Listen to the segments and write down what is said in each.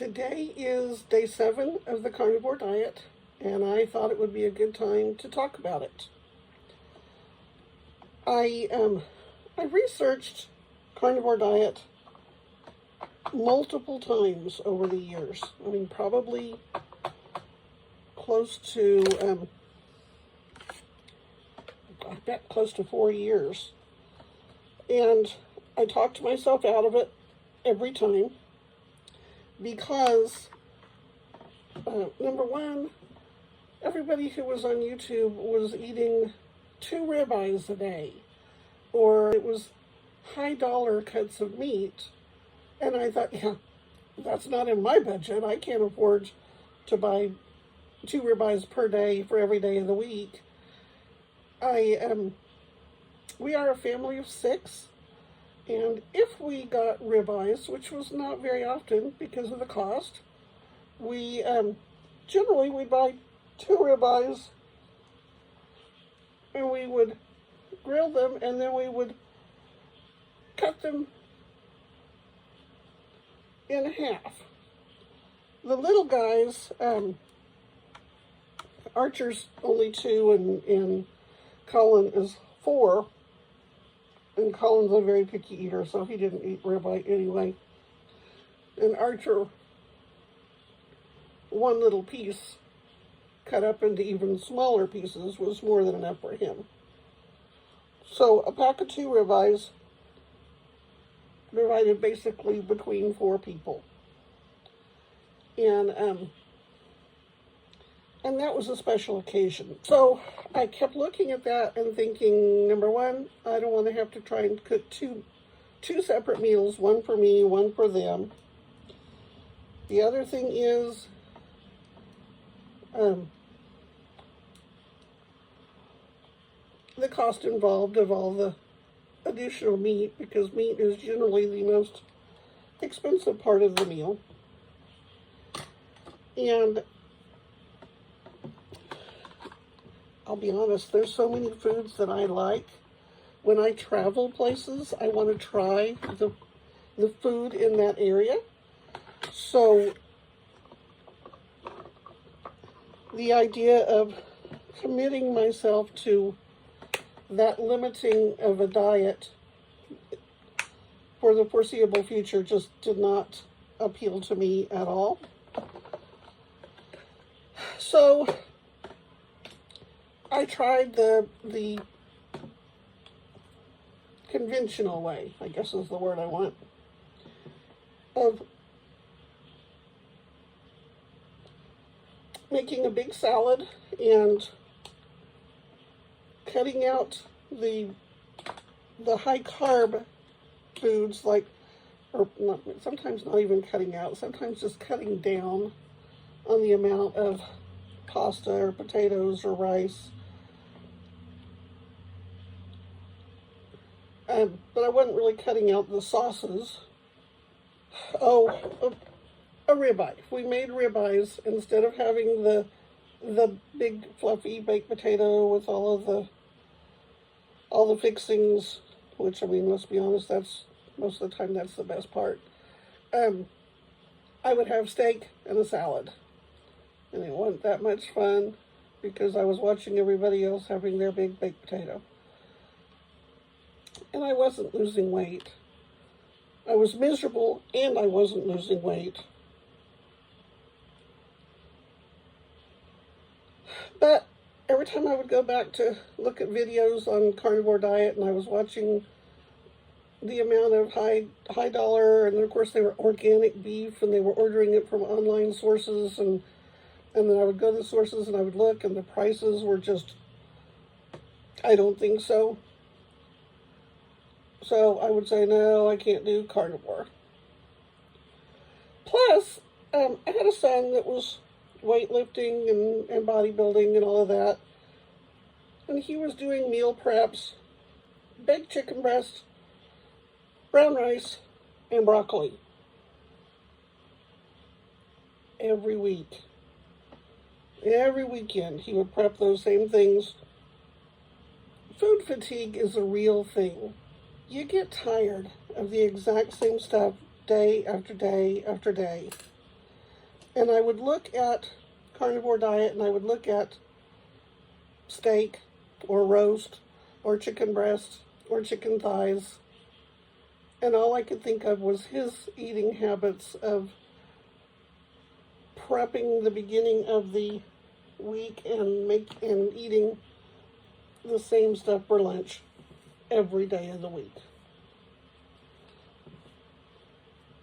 Today is day 7 of the Carnivore Diet, and I thought it would be a good time to talk about it. I researched Carnivore Diet multiple times over the years. I mean, probably close to, I bet close to 4 years. And I talked myself out of it every time because, number one, everybody who was on YouTube was eating 2 ribeyes a day, or it was high dollar cuts of meat. And I thought, yeah, that's not in my budget. I can't afford to buy 2 ribeyes per day for every day of the week. We are a family of 6. And if we got ribeyes, which was not very often because of the cost, we generally we'd buy 2 ribeyes and we would grill them, and then we would cut them in half. The little guys, Archer's only 2 and Colin is 4. And Colin's a very picky eater, so he didn't eat ribeye anyway. And Archer, one little piece cut up into even smaller pieces was more than enough for him. So a pack of 2 ribeyes divided basically between 4 people. And that was a special occasion. So I kept looking at that and thinking, number one, I don't want to have to try and cook two separate meals, one for me, one for them. The other thing is, the cost involved of all the additional meat, because meat is generally the most expensive part of the meal. And I'll be honest, there's so many foods that I like. When I travel places, I want to try the food in that area. So the idea of committing myself to that limiting of a diet for the foreseeable future just did not appeal to me at all. So I tried the conventional way, I guess is the word I want, of making a big salad and cutting out the high carb foods, like, or not, sometimes not even cutting out, sometimes just cutting down on the amount of pasta or potatoes or rice. But I wasn't really cutting out the sauces. Oh, a ribeye. We made ribeyes instead of having the big fluffy baked potato with all the fixings, which, I mean, let's be honest, that's most of the time that's the best part. I would have steak and a salad. And it wasn't that much fun because I was watching everybody else having their big baked potato. And I wasn't losing weight. I was miserable and I wasn't losing weight. But every time I would go back to look at videos on Carnivore Diet, and I was watching the amount of high dollar, and then of course they were organic beef, and they were ordering it from online sources, and then I would go to the sources and I would look, and the prices were just, I don't think so. So I would say, no, I can't do carnivore. Plus, I had a son that was weightlifting and bodybuilding and all of that. And he was doing meal preps, baked chicken breast, brown rice, and broccoli every week. Every weekend he would prep those same things. Food fatigue is a real thing. You get tired of the exact same stuff day after day after day. And I would look at Carnivore Diet, and I would look at steak or roast or chicken breast or chicken thighs, and all I could think of was his eating habits of prepping the beginning of the week and eating the same stuff for lunch every day of the week.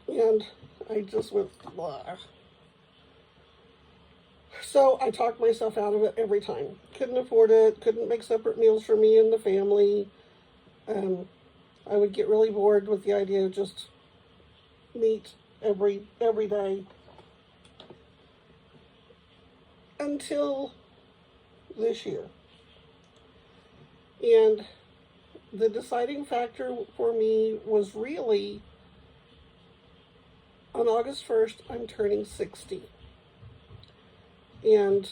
And I just went, blah. So I talked myself out of it every time. Couldn't afford it, couldn't make separate meals for me and the family. I would get really bored with the idea of just meat every day. Until this year. And the deciding factor for me was really, on August 1st, I'm turning 60. And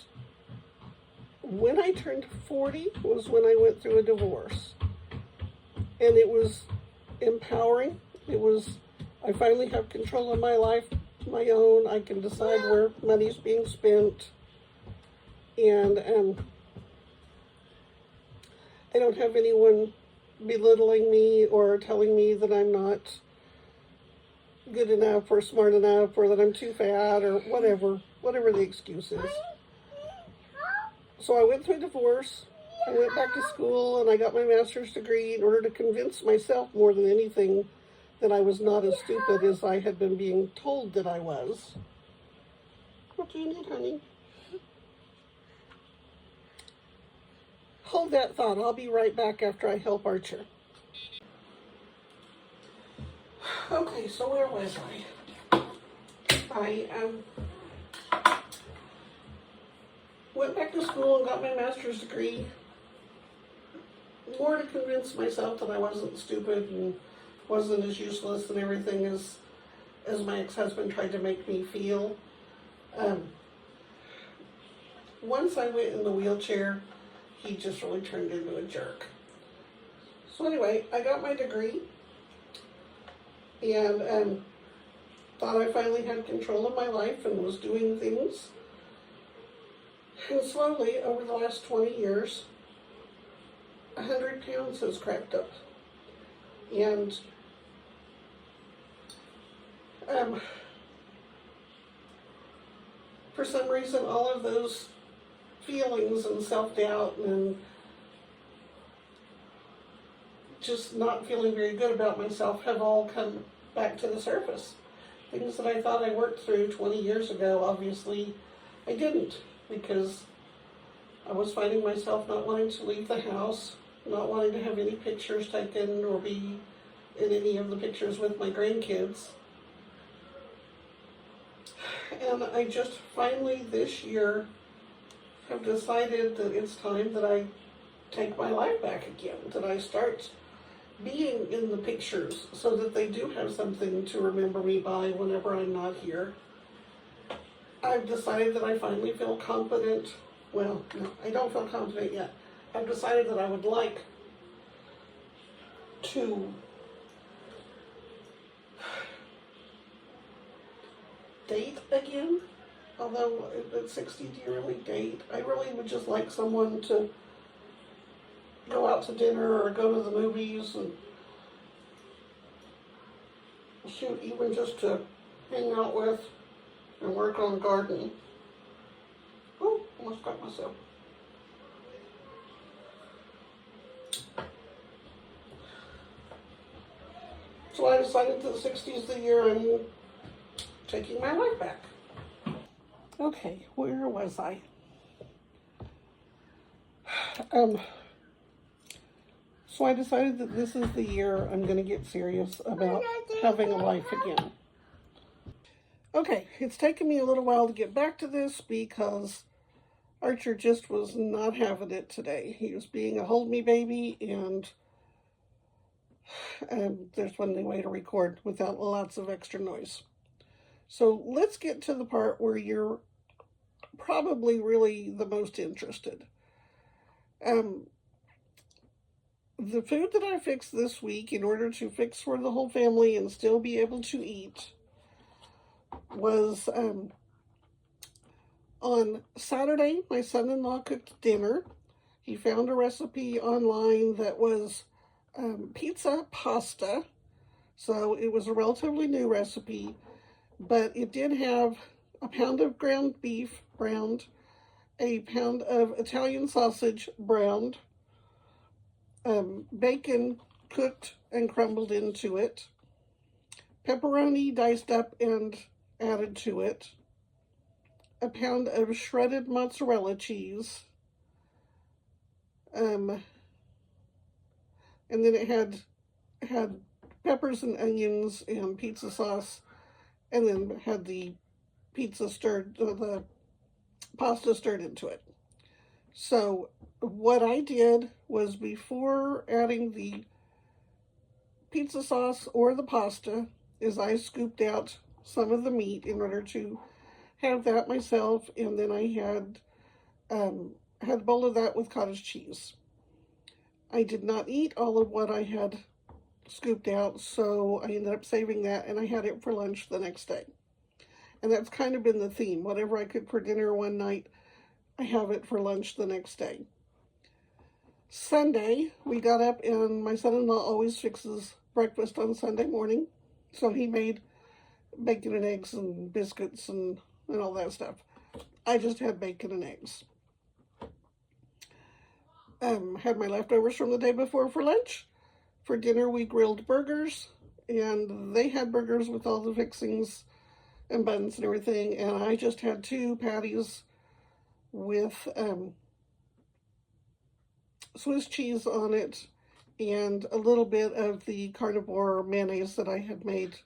when I turned 40 was when I went through a divorce. And it was empowering. I finally have control of my life, my own. I can decide where money's being spent. And I don't have anyone belittling me or telling me that I'm not good enough or smart enough or that I'm too fat or whatever the excuse is. So I went through a divorce. I went back to school and I got my master's degree in order to convince myself more than anything that I was not as stupid as I had been being told that I was. What do you need, honey? Hold that thought. I'll be right back after I help Archer. Okay, so where was I? I went back to school and got my master's degree, more to convince myself that I wasn't stupid and wasn't as useless and everything as my ex-husband tried to make me feel. Once I went in the wheelchair, he just really turned into a jerk. So anyway, I got my degree and thought I finally had control of my life and was doing things. And slowly, over the last 20 years, 100 pounds has crept up. And for some reason, all of those feelings and self-doubt and just not feeling very good about myself have all come back to the surface. Things that I thought I worked through 20 years ago, obviously I didn't, because I was finding myself not wanting to leave the house, not wanting to have any pictures taken or be in any of the pictures with my grandkids. And I just finally this year have decided that it's time that I take my life back again, that I start being in the pictures so that they do have something to remember me by whenever I'm not here. I've decided that I finally feel confident. Well, no, I don't feel confident yet. I've decided that I would like to date again. Although at 60, do you really date? I really would just like someone to go out to dinner or go to the movies and shoot, even just to hang out with and work on the garden. Oh, almost got myself. So I decided that 60 is the year I'm taking my life back. Okay, where was I? So I decided that this is the year I'm going to get serious about having a life again. Okay, it's taken me a little while to get back to this because Archer just was not having it today. He was being a hold me baby, and there's one way to record without lots of extra noise. So let's get to the part where you're probably really the most interested. The food that I fixed this week in order to fix for the whole family and still be able to eat was On Saturday, my son-in-law cooked dinner. He found a recipe online that was pizza pasta. So it was a relatively new recipe, but it did have a pound of ground beef browned, a pound of Italian sausage browned, bacon cooked and crumbled into it, pepperoni diced up and added to it, a pound of shredded mozzarella cheese, and then it had peppers and onions and pizza sauce, and then had the the pasta stirred into it. So what I did was, before adding the pizza sauce or the pasta, is I scooped out some of the meat in order to have that myself, and then I had a bowl of that with cottage cheese. I did not eat all of what I had scooped out, so I ended up saving that, and I had it for lunch the next day. And that's kind of been the theme. Whatever I cook for dinner one night, I have it for lunch the next day. Sunday, we got up, and my son-in-law always fixes breakfast on Sunday morning. So he made bacon and eggs and biscuits and all that stuff. I just had bacon and eggs. Had my leftovers from the day before for lunch. For dinner, we grilled burgers, and they had burgers with all the fixings and buns and everything, and I just had 2 patties with Swiss cheese on it and a little bit of the carnivore mayonnaise that I had made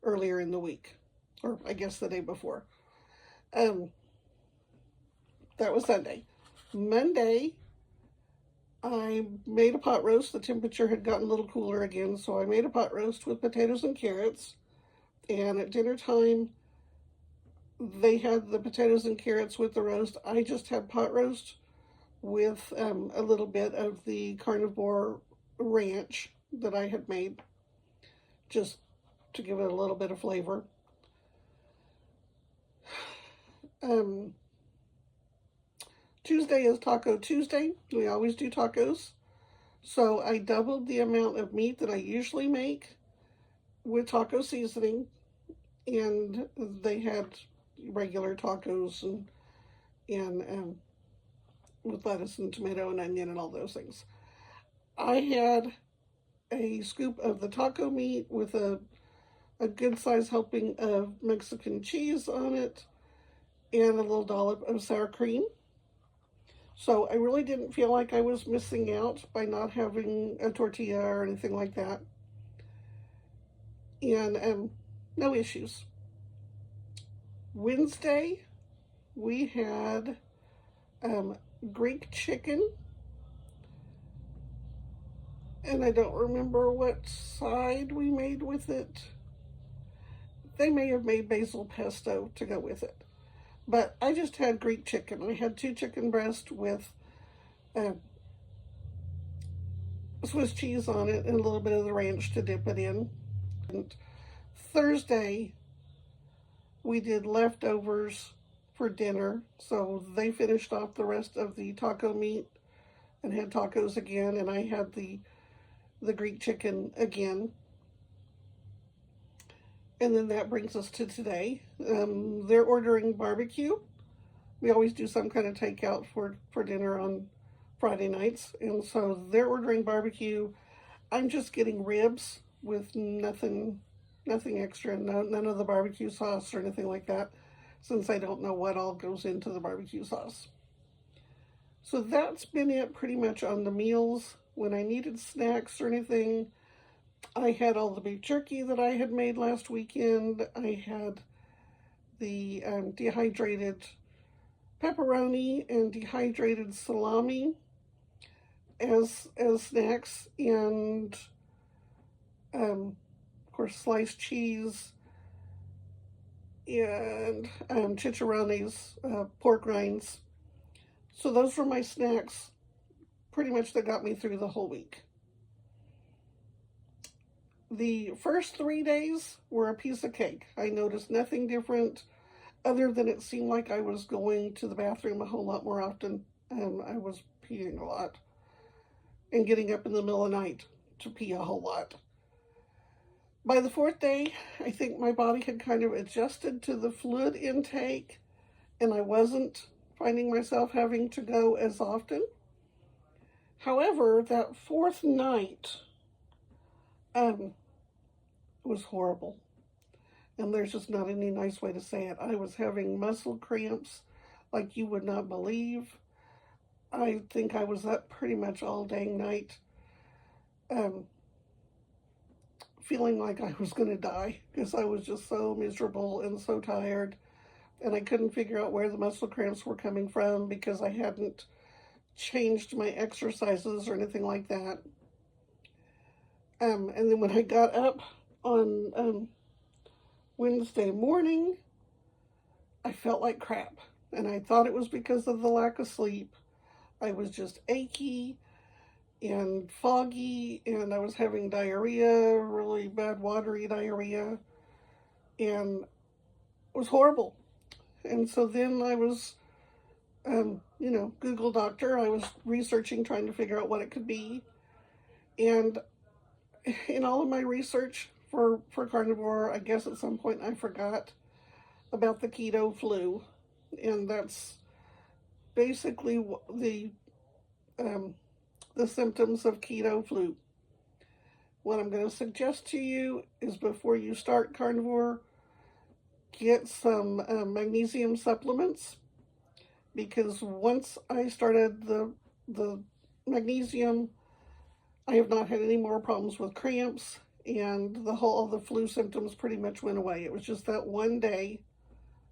earlier in the week, or I guess the day before. That was Sunday. Monday, I made a pot roast. The temperature had gotten a little cooler again, so I made a pot roast with potatoes and carrots. And at dinner time, they had the potatoes and carrots with the roast. I just had pot roast with a little bit of the carnivore ranch that I had made, just to give it a little bit of flavor. Tuesday is Taco Tuesday. We always do tacos. So I doubled the amount of meat that I usually make with taco seasoning, and they had regular tacos and with lettuce and tomato and onion and all those things. I had a scoop of the taco meat with a good size helping of Mexican cheese on it and a little dollop of sour cream. So I really didn't feel like I was missing out by not having a tortilla or anything like that. And no issues. Wednesday, we had Greek chicken, and I don't remember what side we made with it. They may have made basil pesto to go with it, but I just had Greek chicken. I had 2 chicken breasts with Swiss cheese on it and a little bit of the ranch to dip it in. And Thursday, we did leftovers for dinner, so they finished off the rest of the taco meat and had tacos again, and I had the Greek chicken again. And then that brings us to today. They're ordering barbecue. We always do some kind of takeout for dinner on Friday nights, and so they're ordering barbecue. I'm just getting ribs with nothing extra, none of the barbecue sauce or anything like that, since I don't know what all goes into the barbecue sauce. So that's been it pretty much on the meals. When I needed snacks or anything, I had all the beef jerky that I had made last weekend. I had the dehydrated pepperoni and dehydrated salami as snacks, and of course sliced cheese and chicharrones, pork rinds. So those were my snacks, pretty much, that got me through the whole week. The first 3 days were a piece of cake. I noticed nothing different. other than it seemed like I was going to the bathroom a whole lot more often, and I was peeing a lot and getting up in the middle of the night to pee a whole lot. By the fourth day, I think my body had kind of adjusted to the fluid intake, and I wasn't finding myself having to go as often. However, that fourth night was horrible. And there's just not any nice way to say it. I was having muscle cramps like you would not believe. I think I was up pretty much all dang night, feeling like I was going to die because I was just so miserable and so tired. And I couldn't figure out where the muscle cramps were coming from because I hadn't changed my exercises or anything like that. And then when I got up on Wednesday morning, I felt like crap. And I thought it was because of the lack of sleep. I was just achy and foggy, and I was having diarrhea, really bad watery diarrhea, and it was horrible. And so then I was, Google doctor. I was researching, trying to figure out what it could be. And in all of my research for carnivore, I guess at some point I forgot about the keto flu. And that's basically the symptoms of keto flu. What I'm going to suggest to you is before you start carnivore, get some magnesium supplements, because once I started the magnesium, I have not had any more problems with cramps, and all the flu symptoms pretty much went away. It was just that one day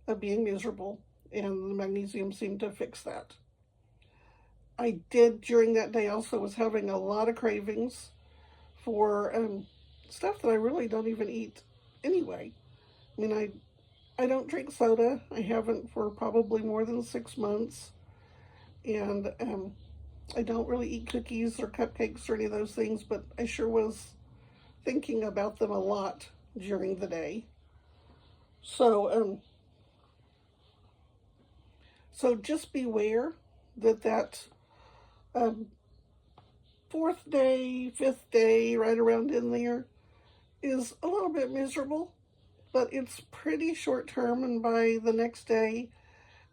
of being miserable, and the magnesium seemed to fix that. I did during that day also was having a lot of cravings for stuff that I really don't even eat anyway. I mean, I don't drink soda. I haven't for probably more than 6 months. And I don't really eat cookies or cupcakes or any of those things, but I sure was thinking about them a lot during the day. So just beware that fourth day, fifth day, right around in there, is a little bit miserable, but it's pretty short term, and by the next day,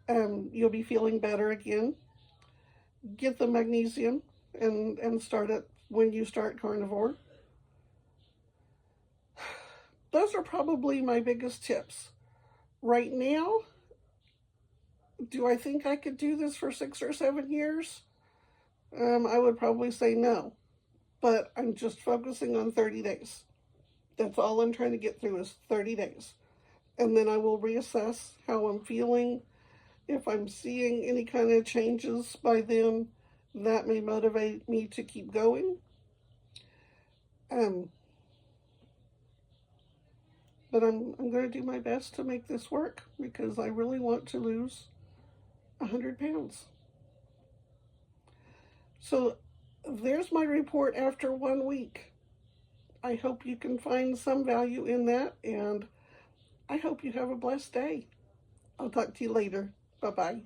you'll be feeling better again. Get the magnesium and start it when you start carnivore. Those are probably my biggest tips. Right now, do I think I could do this for 6 or 7 years? I would probably say no, but I'm just focusing on 30 days. That's all I'm trying to get through is 30 days. And then I will reassess how I'm feeling. If I'm seeing any kind of changes by then, that may motivate me to keep going. But I'm going to do my best to make this work because I really want to lose 100 pounds. So there's my report after 1 week. I hope you can find some value in that, and I hope you have a blessed day. I'll talk to you later. Bye-bye.